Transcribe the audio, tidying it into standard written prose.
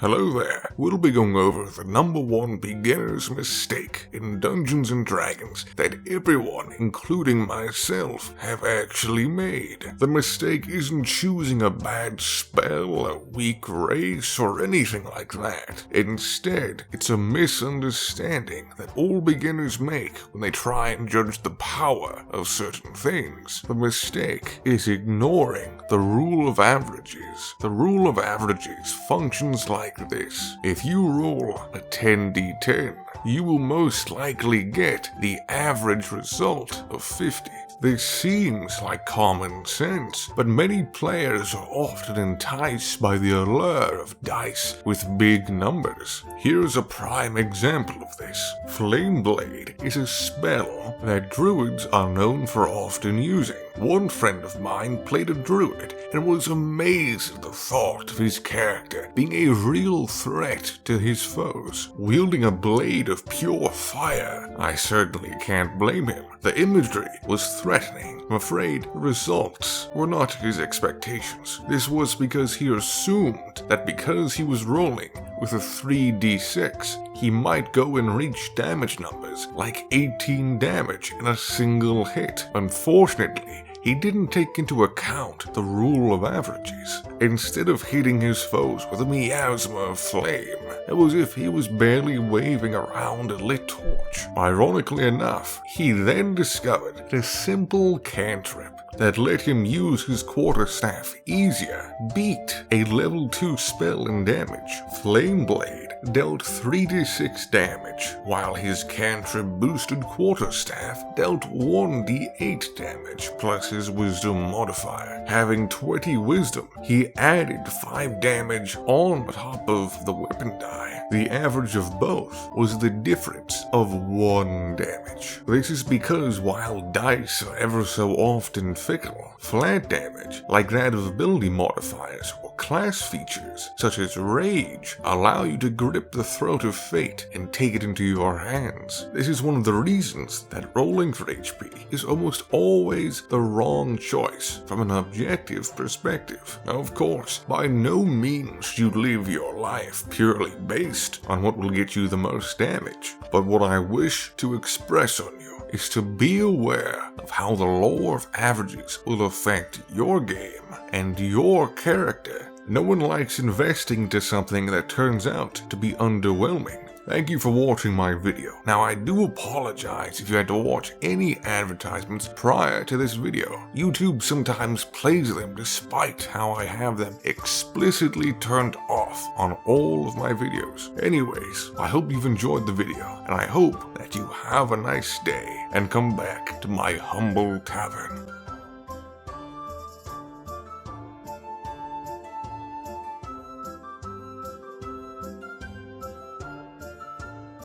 Hello there. We'll be going over the #1 beginner's mistake in Dungeons & Dragons that everyone, including myself, have actually made. The mistake isn't choosing a bad spell, a weak race, or anything like that. Instead, it's a misunderstanding that all beginners make when they try and judge the power of certain things. The mistake is ignoring the rule of averages. The rule of averages functions like this. If you roll a 10d10, you will most likely get the average result of 50. This seems like common sense, but many players are often enticed by the allure of dice with big numbers. Here's a prime example of this. Flameblade is a spell that druids are known for often using. One friend of mine played a druid and was amazed at the thought of his character being a real threat to his foes, wielding a blade of pure fire. I certainly can't blame him. The imagery was threatening. I'm afraid the results were not his expectations. This was because he assumed that because he was rolling with a 3d6, he might go and reach damage numbers like 18 damage in a single hit. Unfortunately, he didn't take into account the rule of averages. Instead of hitting his foes with a miasma of flame, it was as if he was barely waving around a lit torch. Ironically enough, he then discovered a simple cantrip that let him use his quarterstaff easier, beat a level 2 spell in damage. Flameblade dealt 3d6 damage, while his cantrip boosted quarterstaff dealt 1d8 damage plus his wisdom modifier. Having 20 wisdom, he added 5 damage on top of the weapon die. The average of both was the difference of 1 damage. This is because while dice are ever so often fickle, flat damage, like that of ability modifiers or class features such as rage, allow you to grip the throat of fate and take it into your hands. This is one of the reasons that rolling for HP is almost always the wrong choice from an objective perspective. Now, of course, by no means should you live your life purely based on what will get you the most damage, but what I wish to express on you is to be aware of how the law of averages will affect your game and your character. No one likes investing into something that turns out to be underwhelming. Thank you for watching my video. Now, I do apologize if you had to watch any advertisements prior to this video. YouTube sometimes plays them despite how I have them explicitly turned off on all of my videos. Anyways, I hope you've enjoyed the video, and I hope that you have a nice day and come back to my humble tavern.